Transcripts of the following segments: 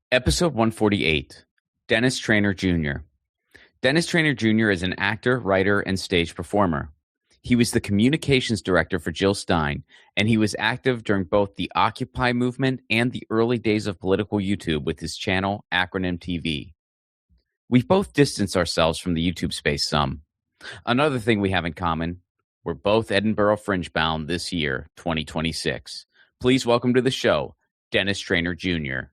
Episode 148, Dennis Trainor Jr. Dennis Trainor Jr. is an actor, writer, and stage performer. He was the communications director for Jill Stein, and he was active during both the Occupy movement and the early days of political YouTube with his channel, Acronym TV. We've both distanced ourselves from the YouTube space some. Another thing we have in common, we're both Edinburgh Fringe bound this year, 2026. Please welcome to the show, Dennis Trainor Jr.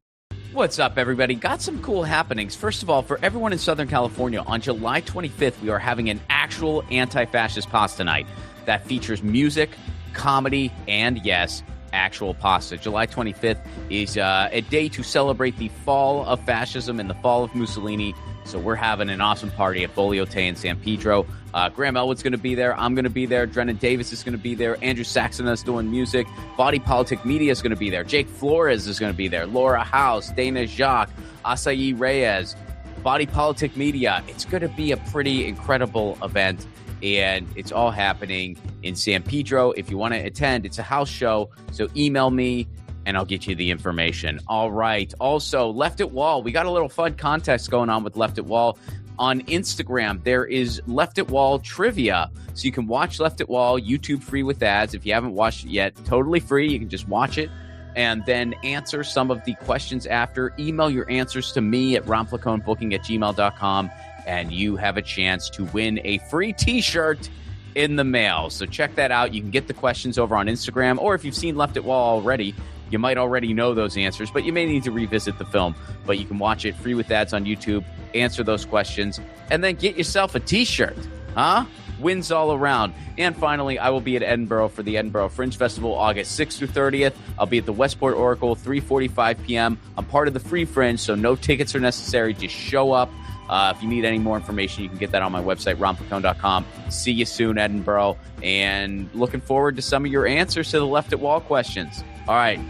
What's up, everybody? Got some cool happenings. First of all, for everyone in Southern California, on July 25th, we are having an actual anti-fascist pasta night that features music, comedy, and, yes, actual pasta. July 25th is a day to celebrate the fall of fascism and the fall of Mussolini. So we're having an awesome party at Boliote in San Pedro. Graham Elwood's going to be there. I'm going to be there. Drennan Davis is going to be there. Andrew Saxon is doing music. Body Politic Media is going to be there. Jake Flores is going to be there. Laura House, Dana Jacques, Acai Reyes, Body Politic Media. It's going to be a pretty incredible event, and it's all happening in San Pedro. If you want to attend, it's a house show, so email me, and I'll get you the information. All right. Also, Left at Wall. We got a little fun contest going on with Left at Wall. On Instagram, there is Left at Wall trivia. So you can watch Left at Wall, YouTube free with ads. If you haven't watched it yet, totally free. You can just watch it and then answer some of the questions after. Email your answers to me at romflaconebooking@gmail.com, and you have a chance to win a free t-shirt in the mail. So check that out. You can get the questions over on Instagram, or if you've seen Left at Wall already, you might already know those answers, but you may need to revisit the film. But you can watch it free with ads on YouTube, answer those questions, and then get yourself a t-shirt. Huh? Wins all around. And finally, I will be at Edinburgh for the Edinburgh Fringe Festival, August 6th through 30th. I'll be at the Westport Oracle, 3:45 p.m. I'm part of the Free Fringe, so no tickets are necessary. Just show up. If you need any more information, you can get that on my website, romflacone.com. See you soon, Edinburgh. And looking forward to some of your answers to the Left at Wall questions. All right.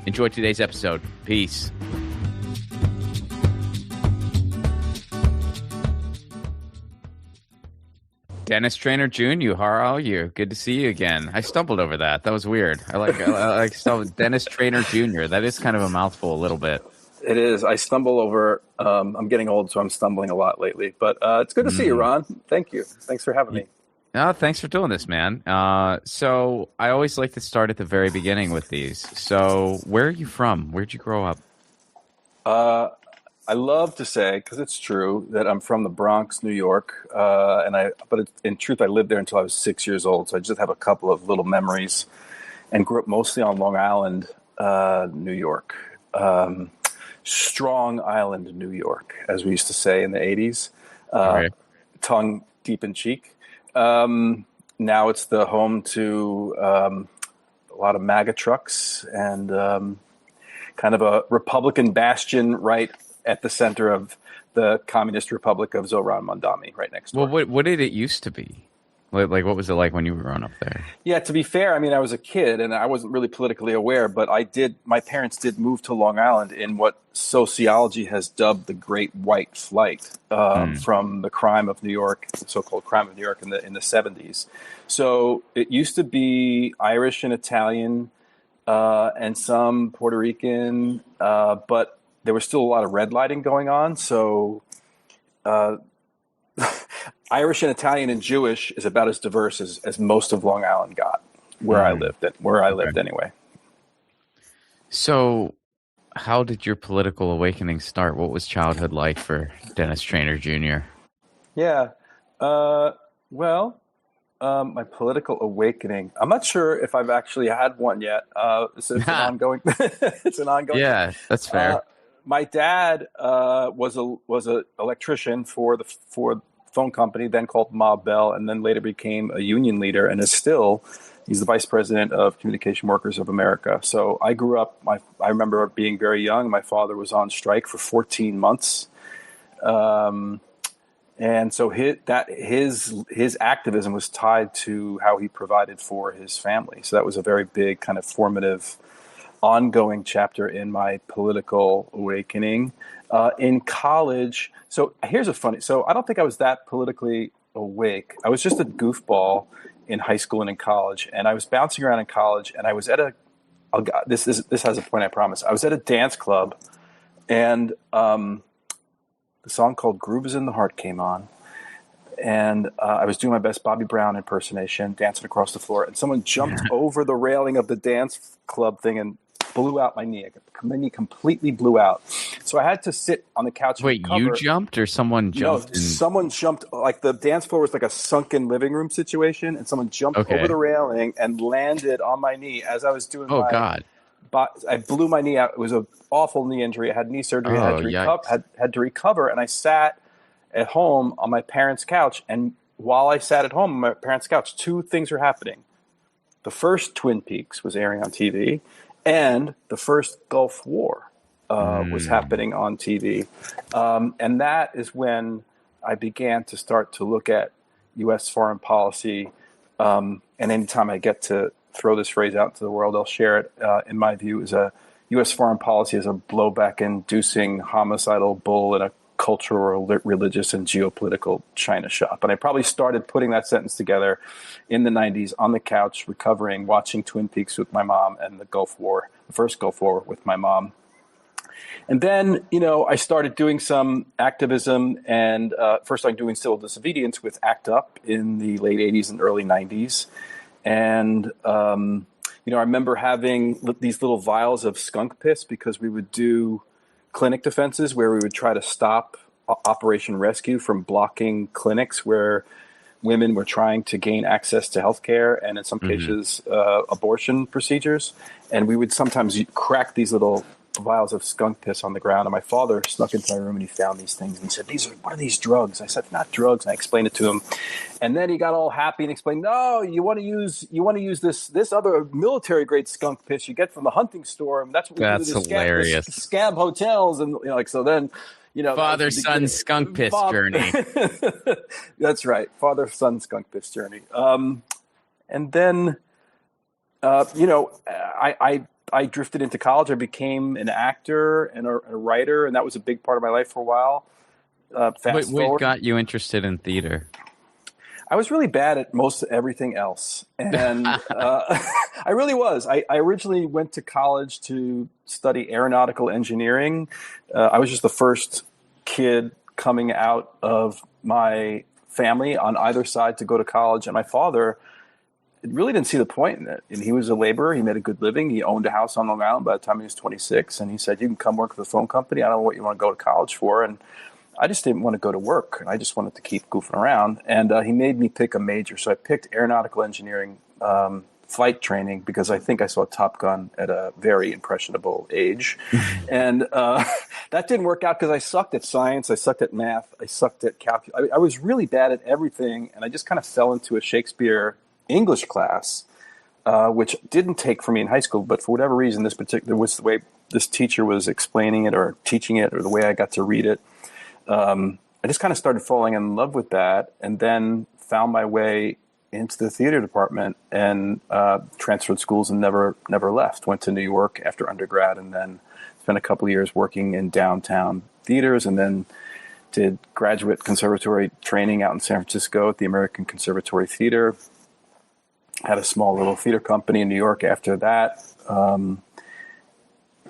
Enjoy today's episode. Peace. Dennis Trainor Jr., how are you? Good to see you again. I stumbled over that. That was weird. I like Dennis Trainor Jr. That is kind of a mouthful a little bit. It is. I stumble over. I'm getting old, so I'm stumbling a lot lately. But it's good to see you, Ron. Thank you. Thanks for having me. Thanks for doing this, man. So I always like to start at the very beginning with these. So where are you from? Where'd you grow up? I love to say, because it's true, that I'm from the Bronx, New York. But in truth, I lived there until I was 6 years old. So I just have a couple of little memories, and grew up mostly on Long Island, New York. Strong Island, New York, as we used to say in the 80s. Right. Tongue deep in cheek. Now it's the home to a lot of MAGA trucks and kind of a Republican bastion right at the center of the Communist Republic of Zoran Mondami, right next door. Well, what did it used to be? Like, what was it like when you were growing up there? Yeah, to be fair, I mean, I was a kid and I wasn't really politically aware, but my parents did move to Long Island in what sociology has dubbed the Great White Flight from the crime of New York, the so-called crime of New York in the 70s. So it used to be Irish and Italian and some Puerto Rican, but there was still a lot of red lighting going on. So Irish and Italian and Jewish is about as diverse as most of Long Island got, where I lived anyway. So how did your political awakening start? What was childhood like for Dennis Trainor Jr.? Yeah. My political awakening, I'm not sure if I've actually had one yet. It's an ongoing. It's an ongoing. Yeah, that's fair. My dad was a electrician for the phone company, then called Ma Bell, and then later became a union leader, and he's the vice president of Communication Workers of America. So I grew up, I remember being very young. My father was on strike for 14 months. And so his activism was tied to how he provided for his family. So that was a very big kind of formative, ongoing chapter in my political awakening. In college, so here's a funny. So I don't think I was that politically awake. I was just a goofball in high school and in college, and I was bouncing around in college, and I was at this has a point, I promise. I was at a dance club And the song called Groove is in the Heart came on. And I was doing my best Bobby Brown impersonation, dancing across the floor. And someone jumped over the railing of the dance club thing and blew out my knee. My knee completely blew out. So I had to sit on the couch. Wait, you jumped or someone jumped? No, someone jumped. Like the dance floor was like a sunken living room situation. And someone jumped over the railing and landed on my knee as I was doing God. I blew my knee out. It was an awful knee injury. I had knee surgery. I had to recover. And I sat at home on my parents' couch. And while I sat at home on my parents' couch, two things were happening. The first Twin Peaks was airing on TV, and the first Gulf War was happening on TV. And that is when I began to start to look at U.S. foreign policy. And anytime I get to throw this phrase out to the world, I'll share it. In my view, is a U.S. foreign policy is a blowback-inducing homicidal bull in a cultural, religious, and geopolitical China shop. And I probably started putting that sentence together in the 90s on the couch, recovering, watching Twin Peaks with my mom and the first Gulf War with my mom. And then, I started doing some activism and first I'm doing civil disobedience with ACT UP in the late 80s and early 90s. And, I remember having these little vials of skunk piss because we would do clinic defenses where we would try to stop Operation Rescue from blocking clinics where women were trying to gain access to healthcare and in some cases abortion procedures. And we would sometimes crack these little vials of skunk piss on the ground. And my father snuck into my room and he found these things and he said, what are these drugs? I said, not drugs. And I explained it to him. And then he got all happy and explained, no, you want to use this other military grade skunk piss you get from the hunting store. And that's what we do to hilarious. Scab hotels. And so then, father son skunk piss journey. That's right. Father son skunk piss journey. And then, I drifted into college. I became an actor and a writer, and that was a big part of my life for a while. What got you interested in theater? I was really bad at most everything else, and I really was. I originally went to college to study aeronautical engineering. I was just the first kid coming out of my family on either side to go to college, and my father really didn't see the point in it. And he was a laborer. He made a good living. He owned a house on Long Island by the time he was 26. And he said, you can come work for the phone company. I don't know what you want to go to college for. And I just didn't want to go to work. And I just wanted to keep goofing around. And he made me pick a major. So I picked aeronautical engineering flight training because I think I saw Top Gun at a very impressionable age. And that didn't work out because I sucked at science. I sucked at math. I sucked at calculus. I was really bad at everything. And I just kind of fell into a Shakespeare English class, which didn't take for me in high school, but for whatever reason, was the way this teacher was explaining it or teaching it or the way I got to read it. I just kind of started falling in love with that and then found my way into the theater department and transferred schools and never left. Went to New York after undergrad and then spent a couple of years working in downtown theaters and then did graduate conservatory training out in San Francisco at the American Conservatory Theater. Had a small little theater company in New York after that,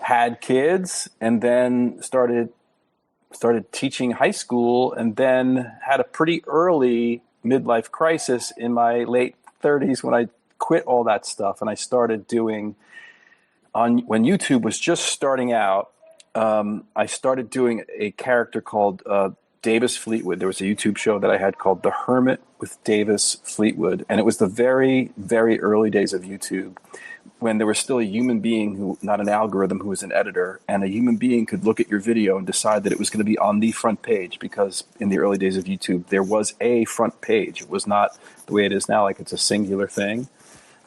had kids, and then started teaching high school, and then had a pretty early midlife crisis in my late 30s when I quit all that stuff. And I started doing, when YouTube was just starting out, I started doing a character called Davis Fleetwood. There was a YouTube show that I had called The Hermit with Davis Fleetwood. And it was the very, very early days of YouTube when there was still a human being who, not an algorithm, who was an editor, and a human being could look at your video and decide that it was going to be on the front page, because in the early days of YouTube, there was a front page. It was not the way it is now, like it's a singular thing.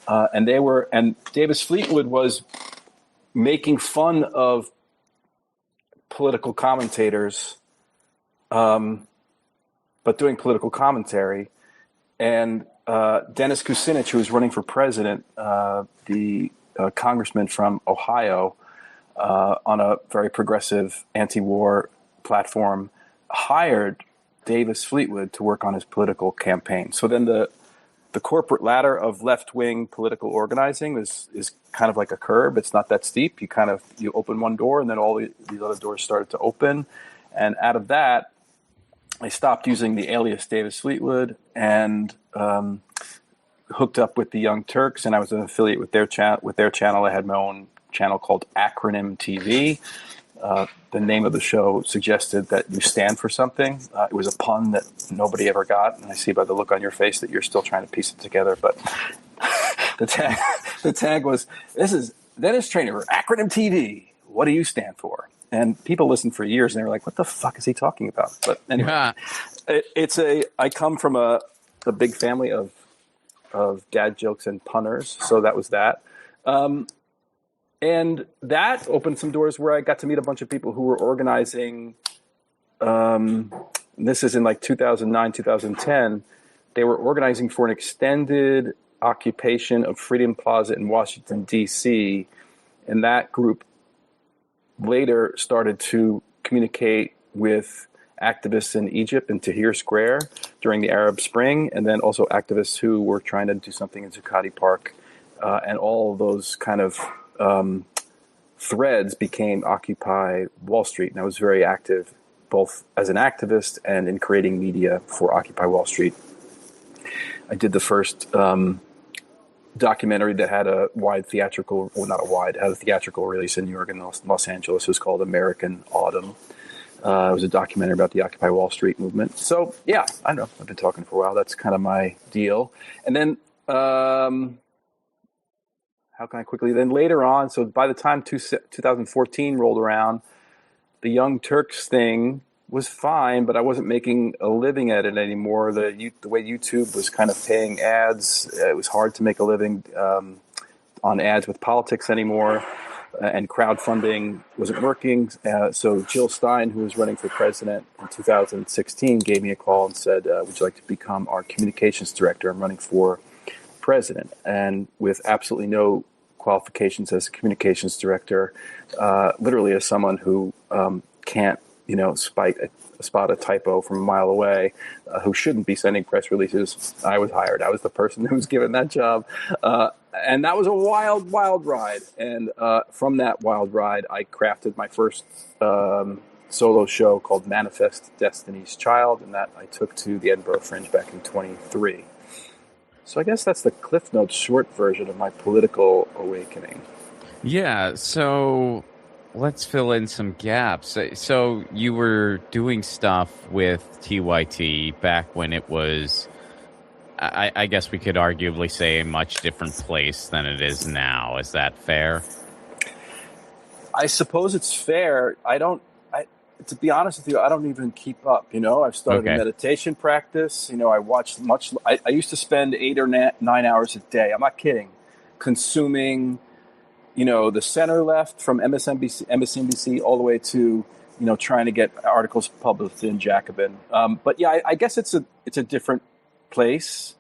And Davis Fleetwood was making fun of political commentators, but doing political commentary. And Dennis Kucinich, who was running for president, the congressman from Ohio, on a very progressive anti-war platform, hired Davis Fleetwood to work on his political campaign. So then the the corporate ladder of left-wing political organizing is kind of like a curb. It's not that steep. You open one door, and then all these other doors started to open. And out of that, I stopped using the alias Davis Fleetwood and hooked up with the Young Turks, and I was an affiliate with their channel. I had my own channel called Acronym TV. The name of the show suggested that you stand for something. It was a pun that nobody ever got, and I see by the look on your face that you're still trying to piece it together. But the tag was, "This is Dennis Trainor, Acronym TV. What do you stand for?" And people listened for years, and they were like, "What the fuck is he talking about?" But anyway, I come from a big family of dad jokes and punners, so that was that. And that opened some doors where I got to meet a bunch of people who were organizing. This is in like 2009, 2010. They were organizing for an extended occupation of Freedom Plaza in Washington, D.C. And that group later started to communicate with activists in Egypt and Tahrir Square during the Arab Spring, and then also activists who were trying to do something in Zuccotti Park. And all of those kind of threads became Occupy Wall Street. And I was very active both as an activist and in creating media for Occupy Wall Street. I did the first documentary that had a wide theatrical, well, not a wide, had a theatrical release in New York and Los Angeles. It was called American Autumn. It was a documentary about the Occupy Wall Street movement. So, yeah, I don't know. I've been talking for a while. That's kind of my deal. And then, how can I quickly, then later on, so by the time 2014 rolled around, the Young Turks thing was fine, but I wasn't making a living at it anymore. The way YouTube was kind of paying ads, it was hard to make a living on ads with politics anymore, and crowdfunding wasn't working. So Jill Stein, who was running for president in 2016, gave me a call and said, would you like to become our communications director? I'm running for president. And with absolutely no qualifications as a communications director, literally as someone who can't, spot a typo from a mile away, who shouldn't be sending press releases, I was hired. I was the person who was given that job. And that was a wild, wild ride. And from that wild ride, I crafted my first solo show called Manifest Destiny's Child, and that I took to the Edinburgh Fringe back in 23. So I guess that's the Cliff Notes short version of my political awakening. Yeah, so let's fill in some gaps. So you were doing stuff with TYT back when it was, I guess we could arguably say, a much different place than it is now. Is that fair? I suppose it's fair. To be honest with you, I don't even keep up. I've started a meditation practice. I watched I used to spend 8 or 9 hours a day. I'm not kidding. Consuming, the center left from MSNBC all the way to, trying to get articles published in Jacobin. But yeah, I guess it's a different place.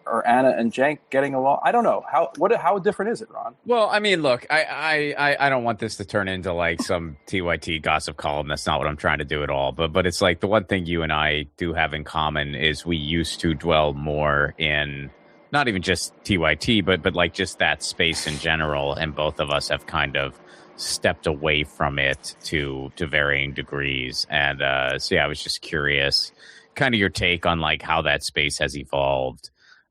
Or Anna and Cenk getting along? I don't know. How different is it, Ron? Well, I mean, look, I don't want this to turn into like some TYT gossip column. That's not what I'm trying to do at all. But it's like the one thing you and I do have in common is we used to dwell more in not even just TYT, but like just that space in general. And both of us have kind of stepped away from it to varying degrees. And so yeah, I was just curious, kind of your take on like how that space has evolved.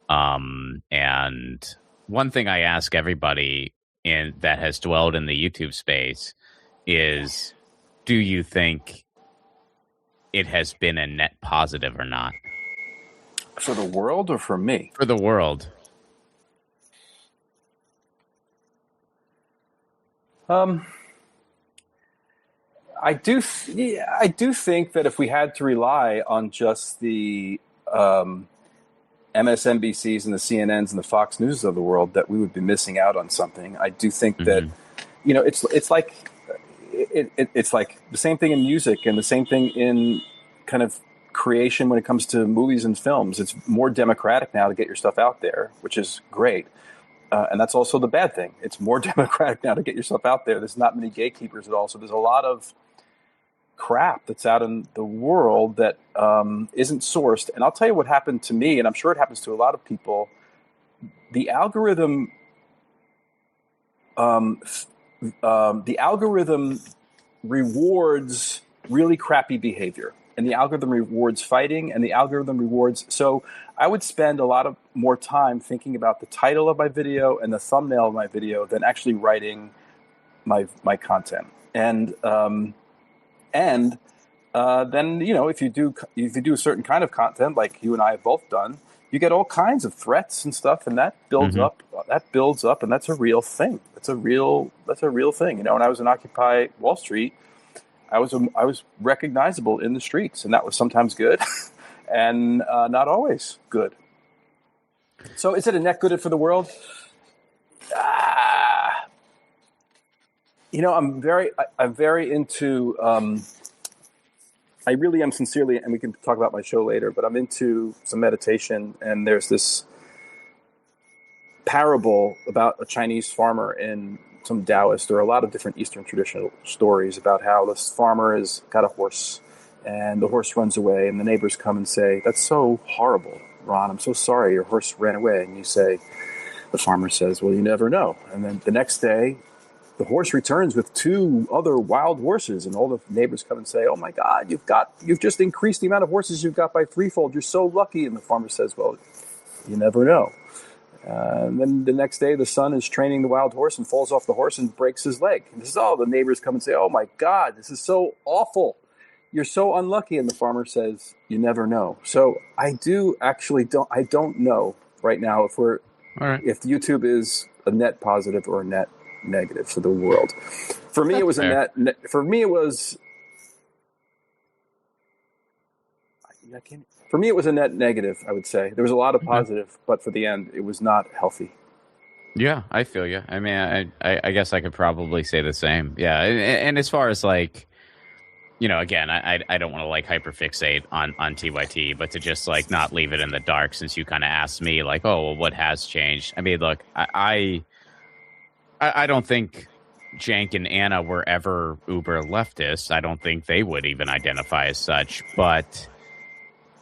And one thing I ask everybody that has dwelled in the YouTube space is, do you think it has been a net positive or not? For the world or for me? For the world. I do think that if we had to rely on just the MSNBCs and the CNNs and the Fox News of the world, that we would be missing out on something. I do think that, it's like the same thing in music and the same thing in kind of creation when it comes to movies and films. It's more democratic now to get your stuff out there, which is great. And that's also the bad thing. It's more democratic now to get yourself out there. There's not many gatekeepers at all. So there's a lot of crap that's out in the world that isn't sourced. And I'll tell you what happened to me, and I'm sure it happens to a lot of people. The algorithm, rewards really crappy behavior, and the algorithm rewards fighting, and the algorithm rewards. So I would spend a lot of more time thinking about the title of my video and the thumbnail of my video than actually writing my content. And then, if you do a certain kind of content like you and I have both done, you get all kinds of threats and stuff, and that builds up. That builds up, and that's a real thing. That's a real thing. When I was in Occupy Wall Street, I was recognizable in the streets, and that was sometimes good, and not always good. So, is it a net good for the world? I'm very into. I really am sincerely, and we can talk about my show later, but I'm into some meditation, and there's this parable about a Chinese farmer in some Taoist or a lot of different Eastern traditional stories about how this farmer has got a horse, and the horse runs away, and the neighbors come and say, "That's so horrible, Ron. I'm so sorry your horse ran away." And the farmer says, "Well, you never know." And then the next day, the horse returns with 2 other wild horses, and all the neighbors come and say, "Oh my God, you've just increased the amount of horses you've got by 3-fold. You're so lucky." And the farmer says, "Well, you never know." And then the next day, the son is training the wild horse and falls off the horse and breaks his leg. And the neighbors come and say, "Oh my God, this is so awful. You're so unlucky." And the farmer says, "You never know." So I don't know right now if YouTube is a net positive or a net negative for the world. For me, it was For me, it was a net negative. I would say there was a lot of positive, but for the end, it was not healthy. Yeah, I feel you. I mean, I guess I could probably say the same. Yeah, and as far as again, I don't want to hyperfixate on TYT, but to just not leave it in the dark, since you kind of asked me oh, well, what has changed? I mean, look, I don't think Cenk and Anna were ever uber leftists. I don't think they would even identify as such. But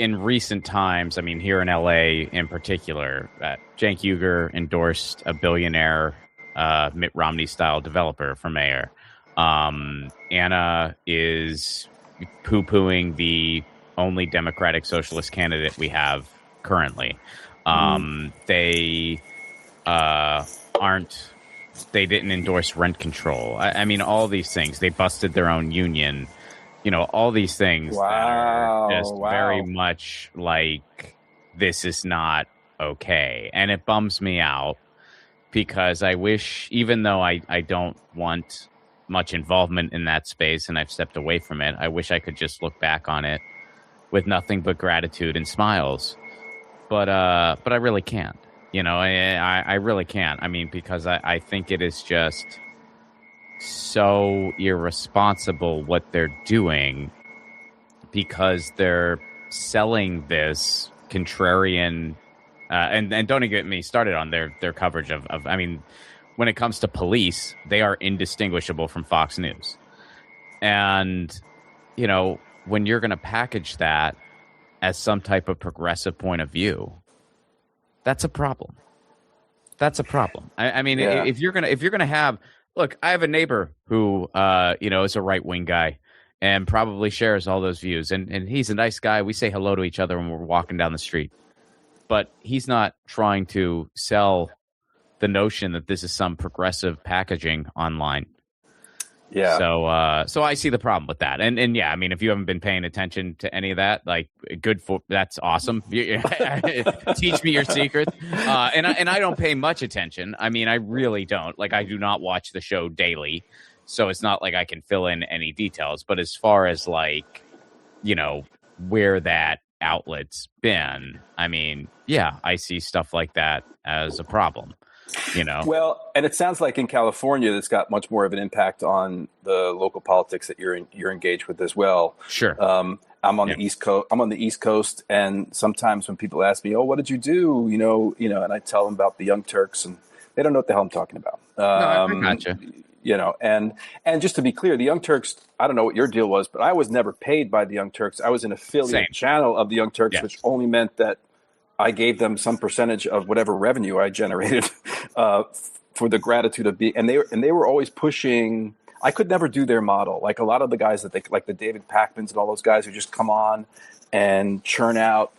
in recent times, I mean, here in LA in particular, Cenk Uygur endorsed a billionaire Mitt Romney-style developer for mayor. Anna is poo-pooing the only Democratic Socialist candidate we have currently. They They didn't endorse rent control. I mean, all these things. They busted their own union. All these things that are just very much this is not okay. And it bums me out because I wish, even though I don't want much involvement in that space and I've stepped away from it, I wish I could just look back on it with nothing but gratitude and smiles. But I really can't. I really can't. I mean, because I think it is just so irresponsible what they're doing, because they're selling this contrarian, and don't get me started on their coverage of, I mean, when it comes to police, they are indistinguishable from Fox News. And, when you're going to package that as some type of progressive point of view, that's a problem. That's a problem. I mean, if you're gonna have, look, I have a neighbor who, is a right wing guy and probably shares all those views, and he's a nice guy. We say hello to each other when we're walking down the street, but he's not trying to sell the notion that this is some progressive packaging online. Yeah. So I see the problem with that. And yeah, I mean, if you haven't been paying attention to any of that, that's awesome. Teach me your secret. And I don't pay much attention. I mean, I really don't. I do not watch the show daily, so it's not like I can fill in any details. But as far as where that outlet's been, I mean, yeah, I see stuff like that as a problem. Well, and it sounds like in California, that's got much more of an impact on the local politics that you're engaged with as well. Sure. I'm on the East Coast. I'm on the East Coast, and sometimes when people ask me, "Oh, what did you do?" And I tell them about the Young Turks, and they don't know what the hell I'm talking about. No, I gotcha. and just to be clear, the Young Turks, I don't know what your deal was, but I was never paid by the Young Turks. I was an affiliate channel of the Young Turks, which only meant that I gave them some percentage of whatever revenue I generated for the gratitude of being, and they were always pushing. I could never do their model. Like a lot of the guys that like the David Packmans and all those guys who just come on and churn out,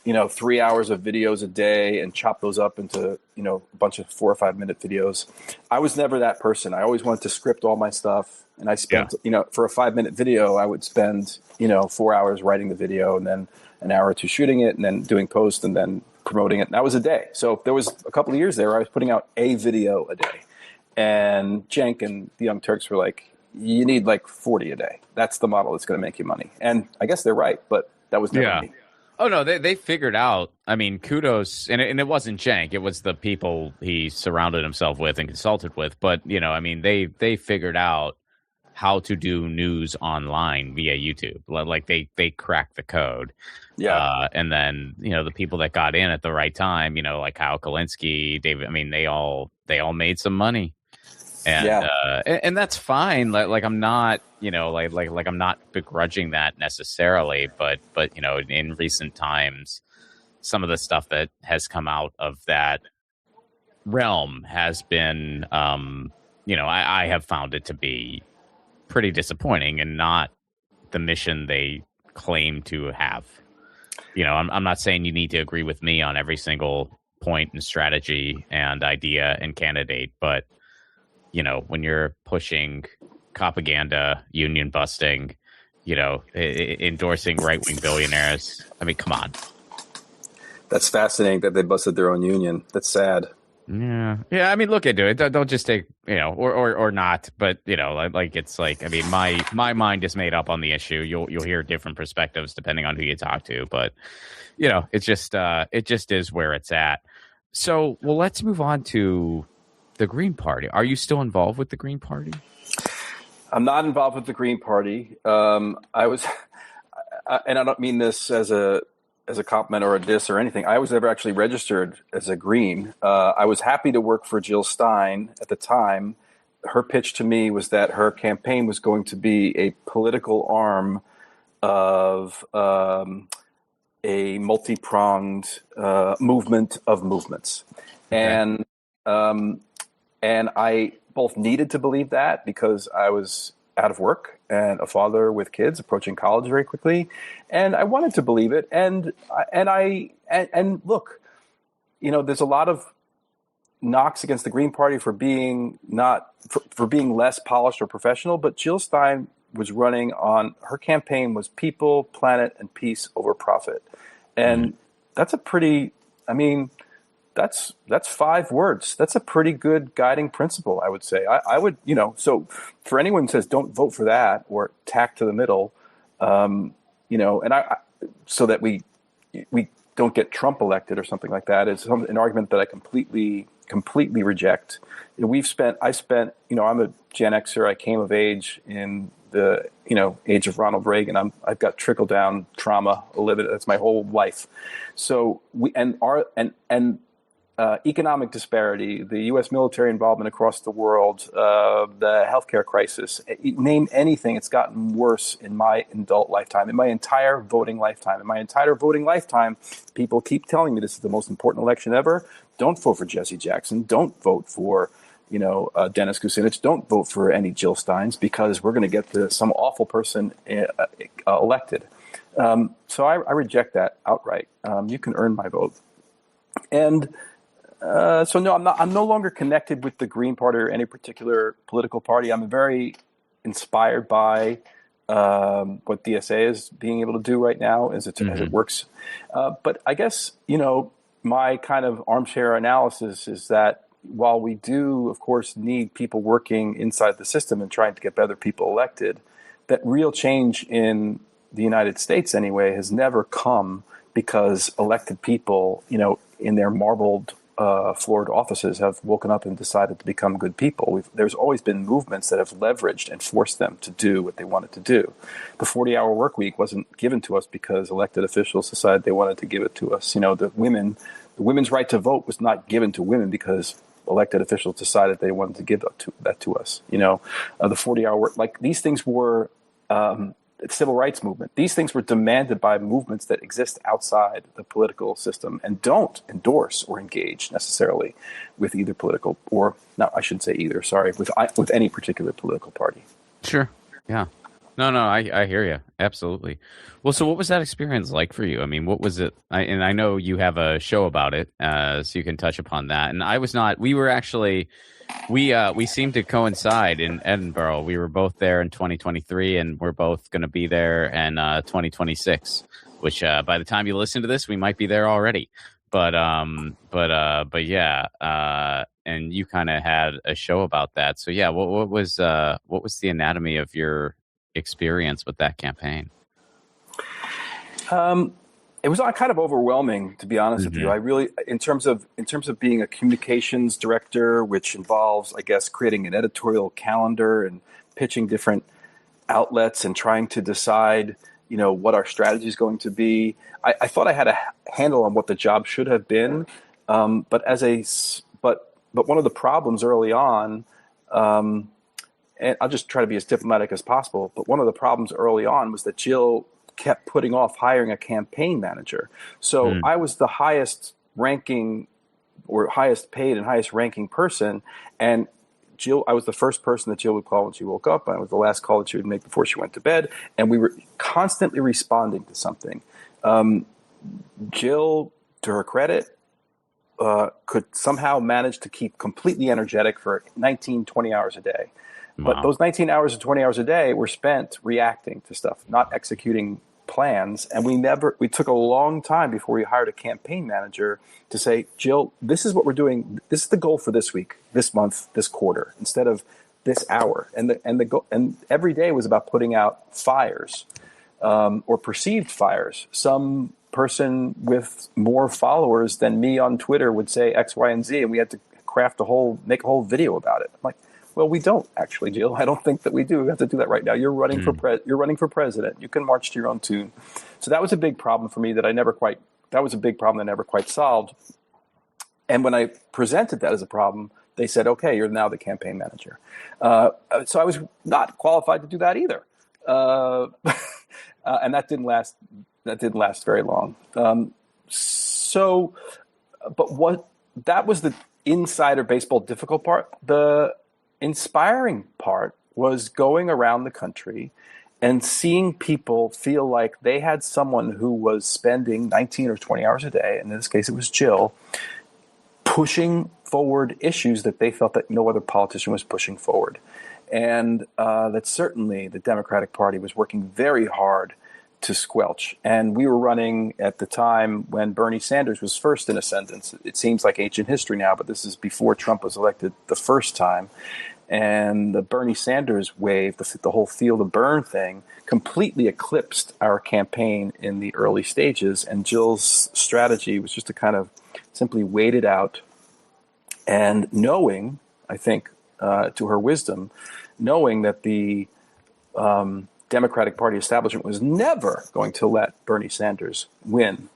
3 hours of videos a day and chop those up into, a bunch of 4 or 5 minute videos. I was never that person. I always wanted to script all my stuff. And I spent, for a 5-minute video, I would spend, 4 hours writing the video and then an hour or two shooting it and then doing post and then promoting it. And that was a day. So there was a couple of years there where I was putting out a video a day. And Cenk and the Young Turks were like, you need like 40 a day. That's the model that's going to make you money. And I guess they're right, but that was never me. Oh, no, they figured out, I mean, kudos, and it wasn't Cenk, it was the people he surrounded himself with and consulted with, but, they figured out how to do news online via YouTube. Like, they cracked the code. Yeah. And then, the people that got in at the right time, like Kyle Kalinske, David, they all made some money. And and that's fine. Like I'm not, like I'm not begrudging that necessarily, but in recent times, some of the stuff that has come out of that realm has been, I have found it to be pretty disappointing and not the mission they claim to have. I'm not saying you need to agree with me on every single point and strategy and idea and candidate, but when you're pushing propaganda, union busting, endorsing right-wing billionaires, come on. That's fascinating that they busted their own union. That's sad. Yeah. Look into it. Don't just take, or not, but it's like, my mind is made up on the issue. You'll hear different perspectives depending on who you talk to, but it just is where it's at. So, well, let's move on to the Green Party. Are you still involved with the Green Party? I'm not involved with the Green Party. I was, and I don't mean this as a compliment or a diss or anything. I was never actually registered as a Green. I was happy to work for Jill Stein at the time. Her pitch to me was that her campaign was going to be a political arm of a multi-pronged movement of movements. Okay. And I both needed to believe that because I was out of work and a father with kids approaching college very quickly. And I wanted to believe it. And look, there's a lot of knocks against the Green Party for being for being less polished or professional. But Jill Stein was running on, her campaign was people, planet, and peace over profit. And that's a pretty, that's 5 words. That's a pretty good guiding principle, I would say. I would, so for anyone who says don't vote for that or tack to the middle, and so that we don't get Trump elected or something like that is an argument that I completely reject. I'm a Gen Xer. I came of age in the age of Ronald Reagan. I've got trickle down trauma. That's my whole life. So economic disparity, the U.S. military involvement across the world, the healthcare crisis, name anything, it's gotten worse in my adult lifetime, in my entire voting lifetime. People keep telling me this is the most important election ever. Don't vote for Jesse Jackson. Don't vote for, Dennis Kucinich. Don't vote for any Jill Steins because we're going to get some awful person elected. So I reject that outright. You can earn my vote. And so no, I'm no longer connected with the Green Party or any particular political party. I'm very inspired by what DSA is being able to do right now as it works. But I guess, my kind of armchair analysis is that while we do, of course, need people working inside the system and trying to get better people elected, that real change in the United States anyway has never come because elected people, in their marbled floored offices have woken up and decided to become good people. There's always been movements that have leveraged and forced them to do what they wanted to do. The 40-hour work week wasn't given to us because elected officials decided they wanted to give it to us. The women's right to vote was not given to women because elected officials decided they wanted to give that to us. The 40-hour work, like these things were civil rights movement. These things were demanded by movements that exist outside the political system and don't endorse or engage necessarily with either political or no, I shouldn't say either. Sorry, with any particular political party. Sure. Yeah. No, I hear you. Absolutely. Well, so what was that experience like for you? I mean, what was it? And I know you have a show about it, so you can touch upon that. And I was not. We were actually. We seem to coincide in Edinburgh. We were both there in 2023, and we're both going to be there in 2026. Which by the time you listen to this, we might be there already. But yeah. And you kind of had a show about that. So yeah, what was the anatomy of your experience with that campaign? It was kind of overwhelming, to be honest with you. I really, in terms of being a communications director, which involves, I guess, creating an editorial calendar and pitching different outlets and trying to decide, what our strategy is going to be. I thought I had a handle on what the job should have been, but one of the problems early on, and I'll just try to be as diplomatic as possible. But one of the problems early on was that Jill kept putting off hiring a campaign manager. So I was the highest ranking or highest paid and highest ranking person. And I was the first person that Jill would call when she woke up. I was the last call that she would make before she went to bed. And we were constantly responding to something. Jill, to her credit, could somehow manage to keep completely energetic for 19, 20 hours a day. Wow. But those 19 hours and 20 hours a day were spent reacting to stuff, not executing plans. And we took a long time before we hired a campaign manager to say, Jill, this is what we're doing. This is the goal for this week, this month, this quarter, instead of this hour. And every day was about putting out fires, or perceived fires. Some person with more followers than me on Twitter would say X, Y, and Z, and we had to make a whole video about it. I'm like, well, we don't actually, Jill. I don't think that we do. We have to do that right now. You're running for president. You can march to your own tune. So that was a big problem for me that I never quite solved. And when I presented that as a problem, they said, okay, you're now the campaign manager. So I was not qualified to do that either. And that didn't last very long. That was the insider baseball difficult part. The inspiring part was going around the country and seeing people feel like they had someone who was spending 19 or 20 hours a day, and in this case it was Jill, pushing forward issues that they felt that no other politician was pushing forward. And that certainly the Democratic Party was working very hard to squelch. And we were running at the time when Bernie Sanders was first in ascendance. It seems like ancient history now, but this is before Trump was elected the first time. And the Bernie Sanders wave, the whole feel the burn thing, completely eclipsed our campaign in the early stages. And Jill's strategy was just to kind of simply wait it out, and knowing, I think, to her wisdom, knowing that the Democratic Party establishment was never going to let Bernie Sanders win.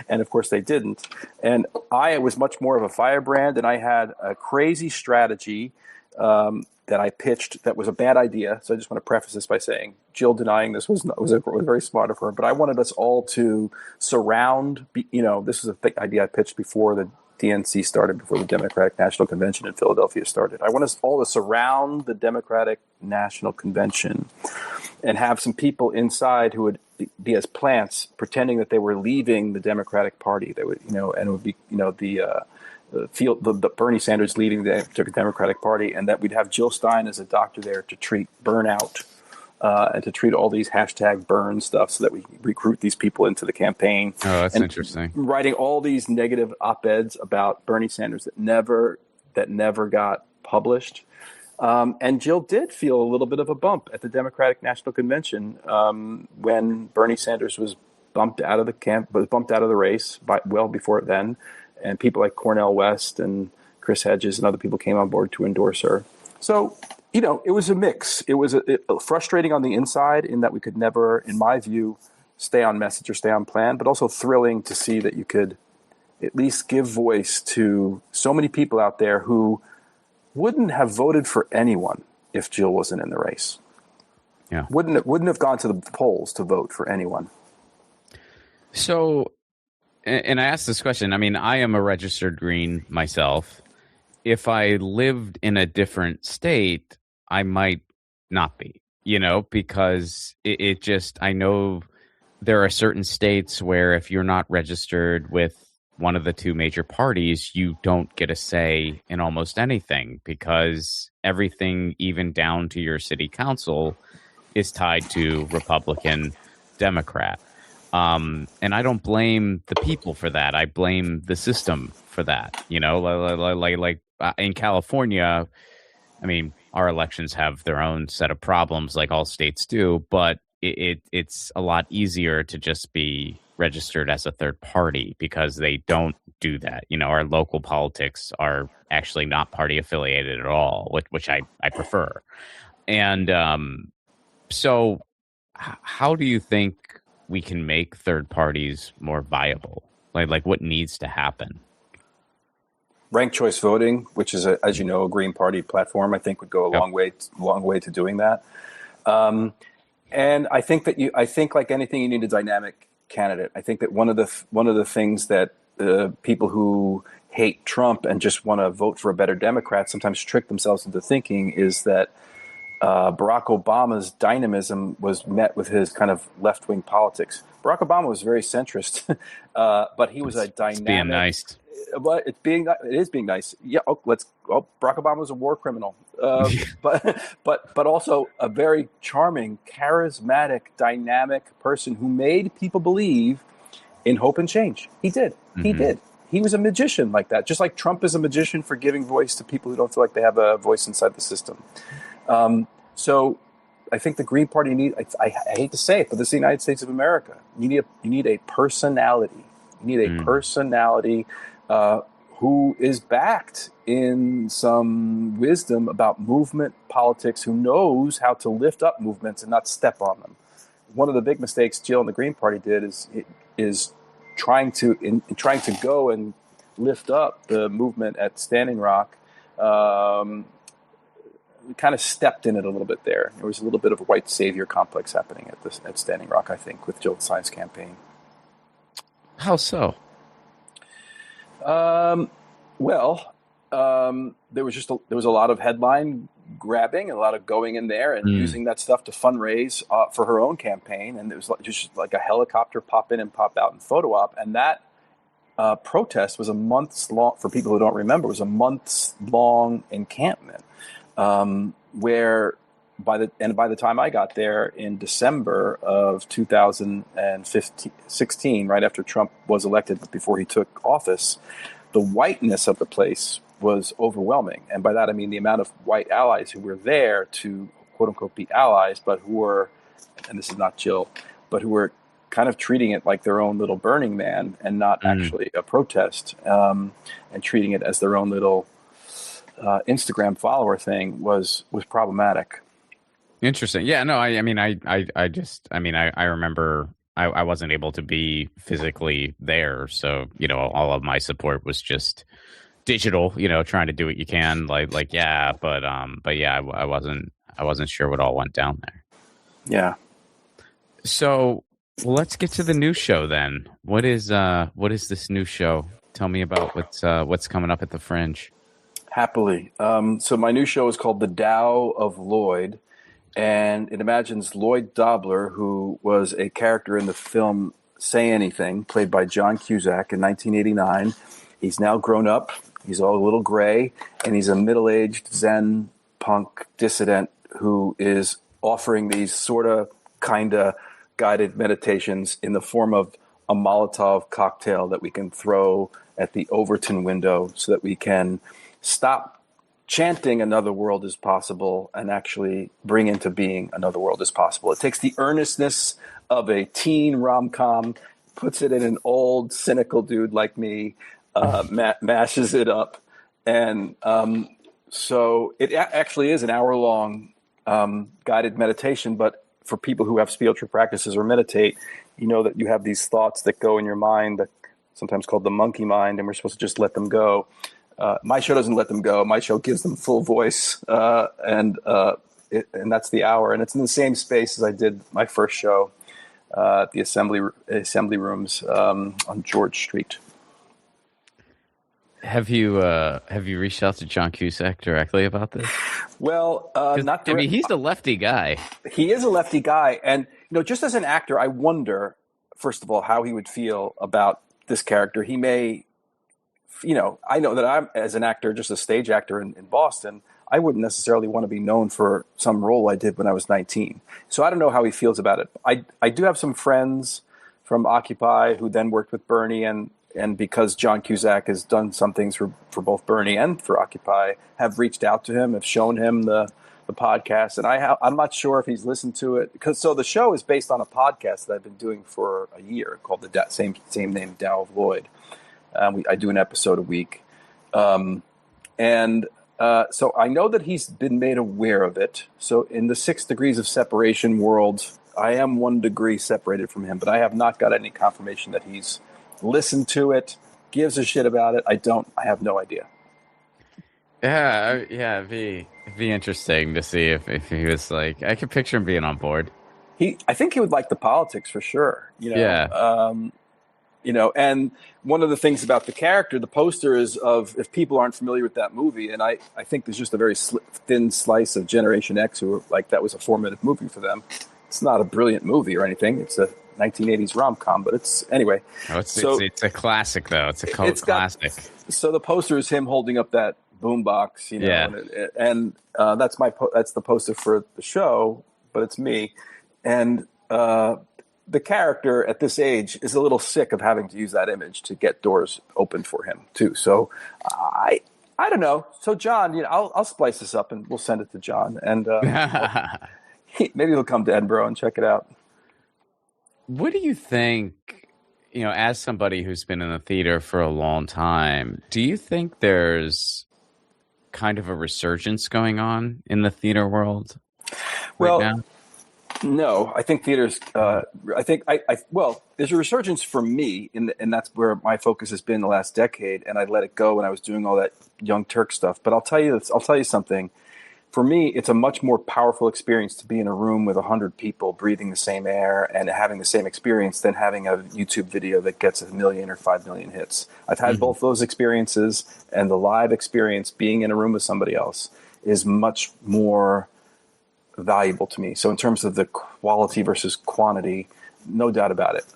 And of course they didn't. And I was much more of a firebrand, and I had a crazy strategy that I pitched that was a bad idea. So I just want to preface this by saying Jill denying this was very smart of her, but I wanted us all to surround, this is a idea I pitched before the DNC started, before the Democratic National Convention in Philadelphia started. I want us all to surround the Democratic National Convention and have some people inside who would be as plants pretending that they were leaving the Democratic Party. They would, and it would be, the Bernie Sanders leading the Democratic Party, and that we'd have Jill Stein as a doctor there to treat burnout and to treat all these #burn stuff, so that we recruit these people into the campaign. Oh, that's interesting. Writing all these negative op-eds about Bernie Sanders that never got published. And Jill did feel a little bit of a bump at the Democratic National Convention when Bernie Sanders was bumped out of the race well before then. And people like Cornel West and Chris Hedges and other people came on board to endorse her. So, it was a mix. It was frustrating on the inside in that we could never, in my view, stay on message or stay on plan, but also thrilling to see that you could at least give voice to so many people out there who wouldn't have voted for anyone if Jill wasn't in the race. Yeah. Wouldn't have gone to the polls to vote for anyone. So, and I asked this question. I mean, I am a registered Green myself. If I lived in a different state, I might not be, because it just, I know there are certain states where if you're not registered with one of the two major parties, you don't get a say in almost anything, because everything, even down to your city council, is tied to Republican, Democrat. And I don't blame the people for that. I blame the system for that. Like in California, I mean, our elections have their own set of problems, like all states do, but it's a lot easier to just be registered as a third party because they don't do that. Our local politics are actually not party affiliated at all, which I prefer. And so how do you think we can make third parties more viable? Like what needs to happen? Ranked choice voting, which is, as you know, a Green Party platform, I think would go a long way to doing that. And I think like anything, you need a dynamic candidate. I think that one of the things that people who hate Trump and just want to vote for a better Democrat sometimes trick themselves into thinking is that Barack Obama's dynamism was met with his kind of left-wing politics. Barack Obama was very centrist, but he was a dynamic. Being nice. But it is being nice. Yeah. Barack Obama was a war criminal, but also a very charming, charismatic, dynamic person who made people believe in hope and change. He did. Mm-hmm. He did. He was a magician like that, just like Trump is a magician for giving voice to people who don't feel like they have a voice inside the system. So I think the Green Party I hate to say it, but this is the United States of America. You need a personality. You need a personality who is backed in some wisdom about movement politics, who knows how to lift up movements and not step on them. One of the big mistakes Jill and the Green Party did is trying to go and lift up the movement at Standing Rock. We kind of stepped in it a little bit there. There was a little bit of a white savior complex happening at Standing Rock, I think, with Jill Stein's campaign. How so? There was a lot of headline grabbing and a lot of going in there and using that stuff to fundraise for her own campaign. And it was just like a helicopter pop in and pop out and photo op. And that protest was a months long, for people who don't remember, was a months long encampment where by the time I got there in December of 2016, right after Trump was elected, but before he took office, the whiteness of the place was overwhelming. And by that, I mean the amount of white allies who were there to quote unquote be allies, but who were, and this is not Jill, but who were kind of treating it like their own little Burning Man and not actually a protest, and treating it as their own little Instagram follower thing was problematic. Interesting. Yeah, no, I remember I wasn't able to be physically there. So, all of my support was just digital, trying to do what you can. But yeah, I wasn't sure what all went down there. Yeah. So let's get to the new show then. What is this new show? Tell me about what's coming up at the Fringe. Happily. So my new show is called The Tao of Lloyd, and it imagines Lloyd Dobler, who was a character in the film Say Anything, played by John Cusack in 1989. He's now grown up. He's all a little gray, and he's a middle-aged Zen punk dissident who is offering these sort of, kind of guided meditations in the form of a Molotov cocktail that we can throw at the Overton window so that we can stop chanting another world is possible and actually bring into being another world is possible. It takes the earnestness of a teen rom-com, puts it in an old cynical dude like me, mashes it up. And so it actually is an hour-long guided meditation, but for people who have spiritual practices or meditate, you know that you have these thoughts that go in your mind that sometimes called the monkey mind, and we're supposed to just let them go. My show doesn't let them go. My show gives them full voice, and that's the hour. And it's in the same space as I did my first show, at the assembly rooms on George Street. Have you reached out to John Cusack directly about this? Well, not directly. I mean, he's a lefty guy. He is a lefty guy, and just as an actor, I wonder, first of all, how he would feel about this character. He may, I know that I'm, as an actor, just a stage actor in Boston, I wouldn't necessarily want to be known for some role I did when I was 19. So I don't know how he feels about it. I do have some friends from Occupy who then worked with Bernie, and because John Cusack has done some things for both Bernie and for Occupy, have reached out to him, have shown him the podcast, and I'm not sure if he's listened to it, because the show is based on a podcast that I've been doing for a year called the same name, Dow of Lloyd. I do an episode a week, so I know that he's been made aware of it. So in the 6 degrees of separation world, I am 1 degree separated from him, but I have not got any confirmation that he's listened to it, gives a shit about it. I have no idea. Yeah, it'd be interesting to see if he was like, I could picture him being on board. I think he would like the politics for sure. Yeah. And one of the things about the character, the poster is of, if people aren't familiar with that movie, and I think there's just a very thin slice of Generation X who are like, that was a 4-minute movie for them. It's not a brilliant movie or anything. It's a 1980s rom-com, but it's anyway. Oh, it's a classic though. It's a cult classic. So the poster is him holding up that boombox, Yeah. and that's the poster for the show, but it's me, and the character at this age is a little sick of having to use that image to get doors open for him too. So I don't know. So John, I'll splice this up and we'll send it to John, and maybe he'll come to Edinburgh and check it out. What do you think, as somebody who's been in the theater for a long time, do you think there's kind of a resurgence going on in the theater world right now? No, I think theaters. There's a resurgence for me, and that's where my focus has been the last decade. And I let it go when I was doing all that Young Turk stuff. But I'll tell you something. For me, it's a much more powerful experience to be in a room with 100 people breathing the same air and having the same experience than having a YouTube video that gets 1 million or 5 million hits. I've had both those experiences, and the live experience, being in a room with somebody else, is much more valuable to me. So in terms of the quality versus quantity, no doubt about it.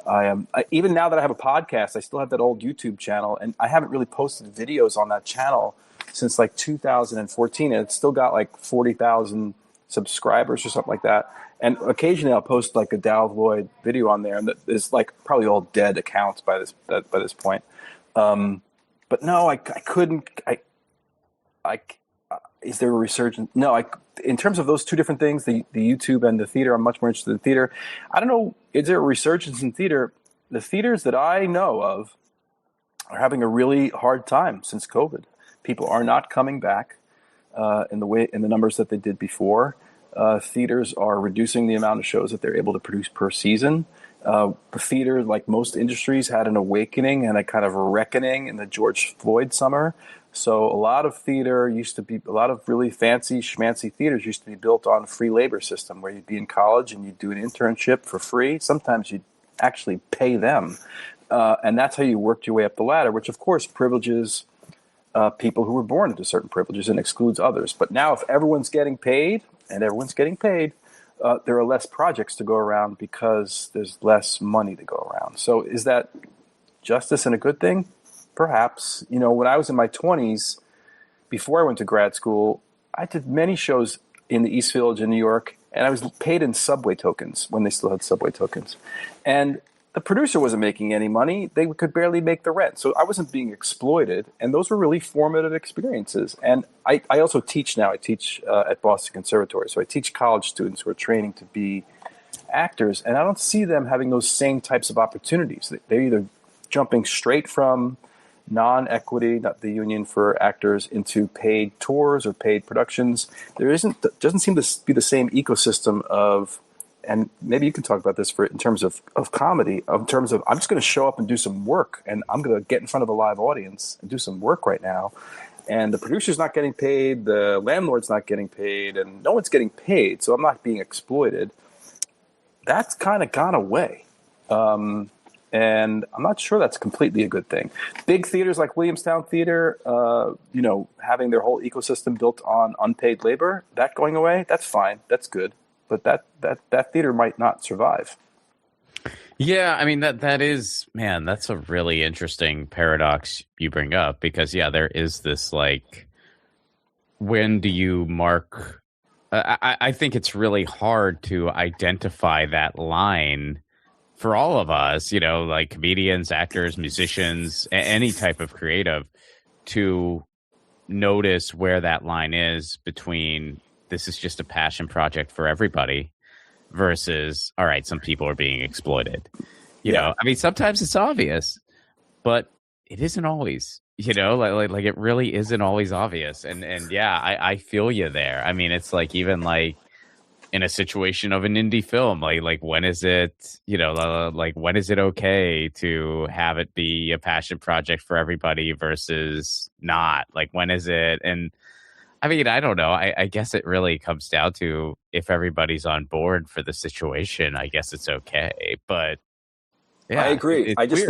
Even now that I have a podcast, I still have that old YouTube channel, and I haven't really posted videos on that channel since like 2014, and it's still got like 40,000 subscribers or something like that. And occasionally I'll post like a Dow of Lloyd video on there, and that is like probably all dead accounts by this point. But no, I couldn't. Is there a resurgence? No, in terms of those two different things, the YouTube and the theater, I'm much more interested in theater. I don't know. Is there a resurgence in theater? The theaters that I know of are having a really hard time since COVID. People are not coming back in the numbers that they did before. Theaters are reducing the amount of shows that they're able to produce per season. The theater, like most industries, had an awakening and a kind of a reckoning in the George Floyd summer. So a lot of really fancy schmancy theaters used to be built on a free labor system, where you'd be in college and you'd do an internship for free. Sometimes you'd actually pay them. And that's how you worked your way up the ladder, which of course privileges people who were born into certain privileges and excludes others. But now if everyone's getting paid, there are less projects to go around because there's less money to go around. So is that justice and a good thing? Perhaps. When I was in my 20s, before I went to grad school, I did many shows in the East Village in New York, and I was paid in subway tokens when they still had subway tokens. And the producer wasn't making any money. They could barely make the rent. So I wasn't being exploited. And those were really formative experiences. And I also teach now. I teach at Boston Conservatory. So I teach college students who are training to be actors. And I don't see them having those same types of opportunities. They're either jumping straight from non-equity, not the union for actors, into paid tours or paid productions. Doesn't seem to be the same ecosystem of and maybe you can talk about this in terms of comedy, in terms of I'm just going to show up and do some work, and I'm going to get in front of a live audience and do some work right now. And the producer's not getting paid, the landlord's not getting paid, and no one's getting paid, so I'm not being exploited. That's kind of gone away. And I'm not sure that's completely a good thing. Big theaters like Williamstown Theater, having their whole ecosystem built on unpaid labor, that going away, that's fine. That's good. But that theater might not survive. Yeah, I mean, that is, man, that's a really interesting paradox you bring up, because, yeah, there is this, like, when do you mark? I think it's really hard to identify that line for all of us, like comedians, actors, musicians, any type of creative, to notice where that line is between this is just a passion project for everybody versus, all right, some people are being exploited. You know, I mean, sometimes it's obvious, but it isn't always, like it really isn't always obvious. And yeah, I feel you there. I mean, it's like, even like in a situation of an indie film, like when is it, like when is it okay to have it be a passion project for everybody versus not? Like, when is it? And I mean, I don't know. I guess it really comes down to if everybody's on board for the situation, I guess it's okay. But yeah, I agree. I just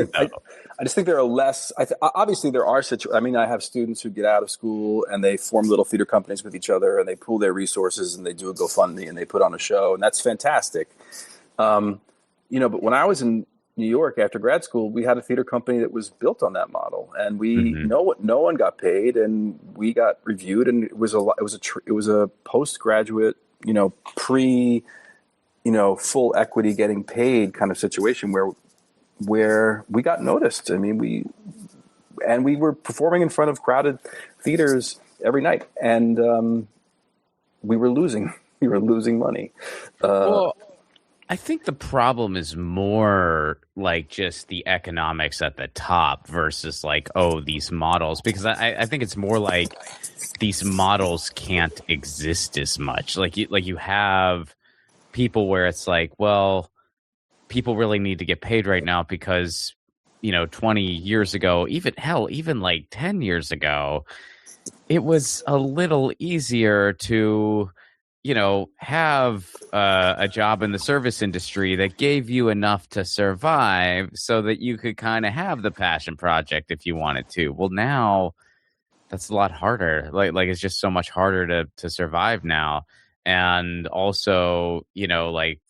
think there are less. Obviously, there are situations. I mean, I have students who get out of school and they form little theater companies with each other, and they pool their resources and they do a GoFundMe and they put on a show, and that's fantastic. But when I was in New York after grad school, we had a theater company that was built on that model, and no one got paid, and we got reviewed, and it was a postgraduate, pre, full equity getting paid kind of situation where we got noticed. I mean, we were performing in front of crowded theaters every night, and we were losing money. Well, I think the problem is more like just the economics at the top versus like, these models, because I think it's more like these models can't exist as much. Like you have people where it's like, well, people really need to get paid right now because, 20 years ago, even like 10 years ago, it was a little easier to, have a job in the service industry that gave you enough to survive so that you could kind of have the passion project if you wanted to. Well, now that's a lot harder. Like it's just so much harder to survive now. And also, like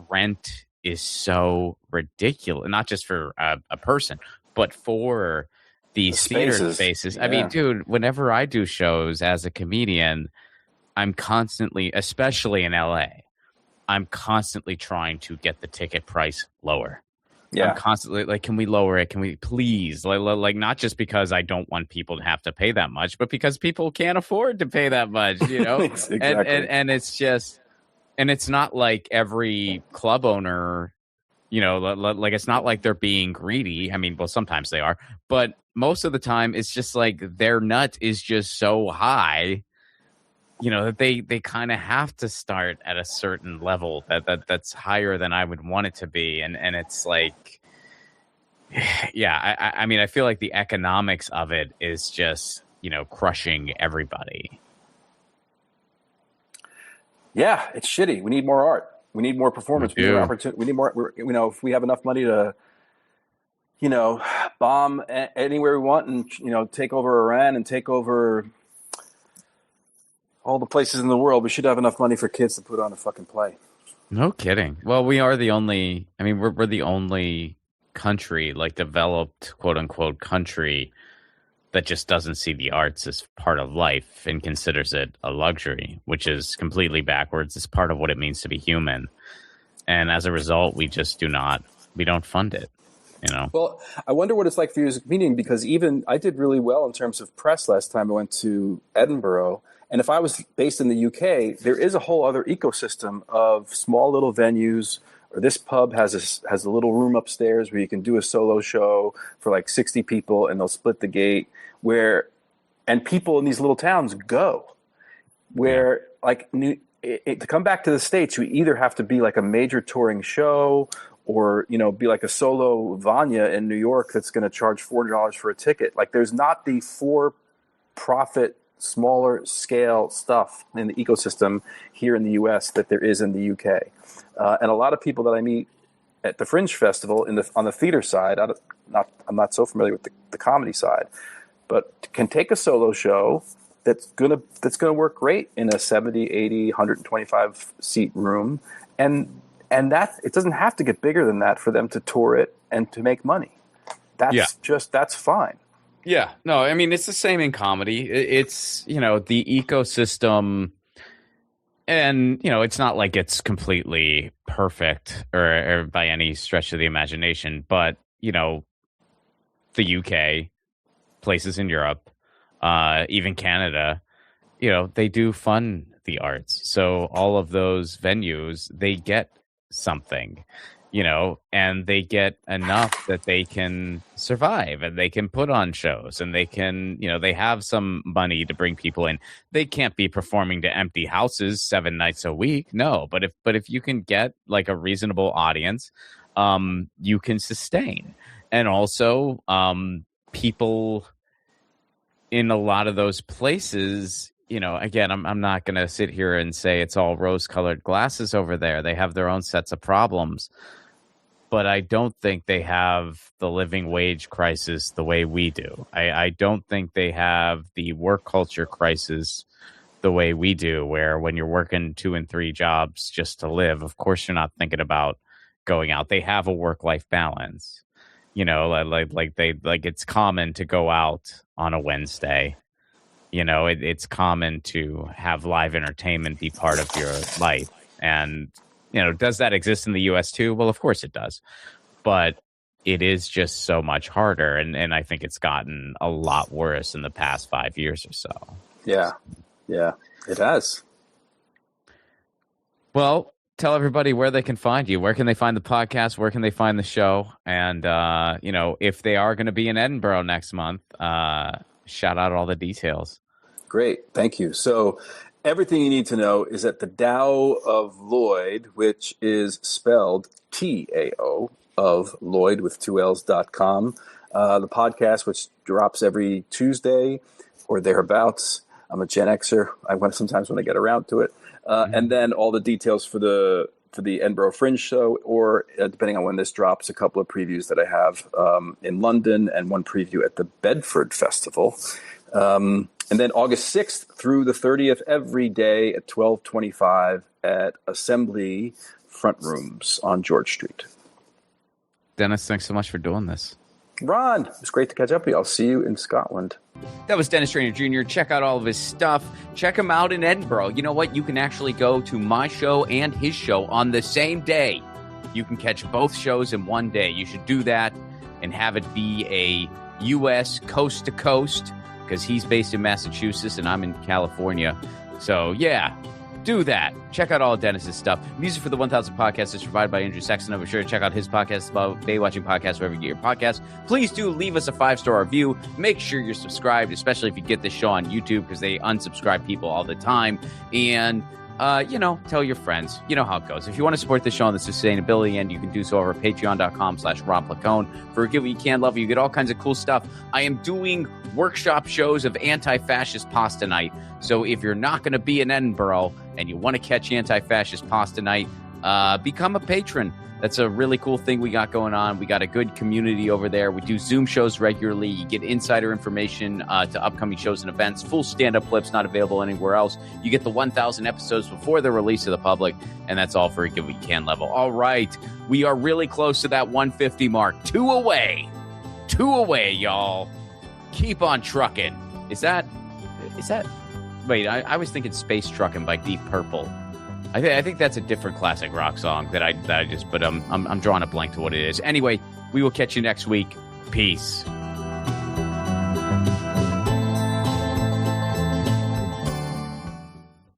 rent is so ridiculous, not just for a person, but for these theater spaces. Yeah. I mean, dude, whenever I do shows as a comedian, I'm constantly, especially in LA, I'm constantly trying to get the ticket price lower. Yeah. I'm constantly like, can we lower it? Can we please? Like not just because I don't want people to have to pay that much, but because people can't afford to pay that much, Exactly. And it's just, and it's not like every club owner, like it's not like they're being greedy. I mean, well, sometimes they are, but most of the time it's just like their nut is just so high, that they kind of have to start at a certain level that's higher than I would want it to be. And it's like, yeah, I mean, I feel like the economics of it is just, crushing everybody. Yeah, it's shitty. We need more art. We need more performance. We need more opportunity. We need more. If we have enough money to, bomb anywhere we want, and take over Iran and take over all the places in the world, we should have enough money for kids to put on a fucking play. No kidding. Well, we are the only. I mean, we're the only country, like developed, quote unquote, country that just doesn't see the arts as part of life and considers it a luxury, which is completely backwards. It's part of what it means to be human. And as a result, we don't fund it, Well, I wonder what it's like for you as a comedian, because even I did really well in terms of press last time I went to Edinburgh. And if I was based in the UK, there is a whole other ecosystem of small little venues, or this pub has a little room upstairs where you can do a solo show for like 60 people, and they'll split the gate, and people in these little towns go, where like to come back to the States, you either have to be like a major touring show or, be like a solo Vanya in New York that's going to charge $400 for a ticket. Like there's not the for-profit, smaller scale stuff in the ecosystem here in the US that there is in the UK. And a lot of people that I meet at the Fringe Festival on the theater side, I'm not so familiar with the comedy side, but can take a solo show that's gonna work great in a 70, 80, 125 seat room, and that it doesn't have to get bigger than that for them to tour it and to make money. That's fine. Yeah, no, I mean, it's the same in comedy. It's, the ecosystem, and, it's not like it's completely perfect or by any stretch of the imagination, but, the UK, places in Europe, even Canada, they do fund the arts. So all of those venues, they get something, and they get enough that they can survive and they can put on shows and they can, they have some money to bring people in. They can't be performing to empty houses 7 nights a week. No, but if you can get like a reasonable audience, you can sustain. And also, people in a lot of those places, again, I'm not going to sit here and say it's all rose-colored glasses over there. They have their own sets of problems. But I don't think they have the living wage crisis the way we do. I don't think they have the work culture crisis the way we do, where when you're working 2 and 3 jobs just to live, of course you're not thinking about going out. They have a work-life balance. It's common to go out on a Wednesday. It's common to have live entertainment be part of your life. And, does that exist in the U.S. too? Well, of course it does. But it is just so much harder. And I think it's gotten a lot worse in the past 5 years or so. Yeah. Yeah, it has. Well, tell everybody where they can find you. Where can they find the podcast? Where can they find the show? And, if they are going to be in Edinburgh next month, shout out all the details. Great. Thank you. So everything you need to know is at the Tao of Lloyd, which is spelled TAO of Lloyd with 2 L's.com. The podcast, which drops every Tuesday or thereabouts. I'm a Gen Xer. Sometimes when I get around to it. And then all the details for the Edinburgh Fringe show, or depending on when this drops, a couple of previews that I have in London and one preview at the Bedford Festival. And then August 6th through the 30th, every day at 12:25 at Assembly Front Rooms on George Street. Dennis, thanks so much for doing this. Ron, it was great to catch up with you. I'll see you in Scotland. That was Dennis Trainor Jr. Check out all of his stuff. Check him out in Edinburgh. You know what? You can actually go to my show and his show on the same day. You can catch both shows in one day. You should do that and have it be a U.S. coast to coast, because he's based in Massachusetts and I'm in California. So, yeah, do that. Check out all of Dennis's stuff. Music for the 1000 Podcast is provided by Andrew Sexton. Be sure to check out his podcast about Baywatching Podcast wherever you get your podcasts. Please do leave us a 5-star review. Make sure you're subscribed, especially if you get this show on YouTube, because they unsubscribe people all the time. And, tell your friends. You know how it goes. If you want to support this show on the sustainability end, you can do so over at patreon.com/Rob Placone. For a gift you can love, you get all kinds of cool stuff. I am doing workshop shows of anti-fascist pasta night. So if you're not going to be in Edinburgh and you want to catch anti-fascist pasta night, become a patron. That's a really cool thing we got going on. We got a good community over there. We do Zoom shows regularly. You get insider information to upcoming shows and events. Full stand-up clips not available anywhere else. You get the 1,000 episodes before they're released to the public, and that's all for a Give What You Can level. All right. We are really close to that 150 mark. 2 away. 2 away, y'all. Keep on trucking. Is that? Wait, I was thinking Space Truckin' by Deep Purple. I think that's a different classic rock song that I just, but I'm drawing a blank to what it is. Anyway, we will catch you next week. Peace.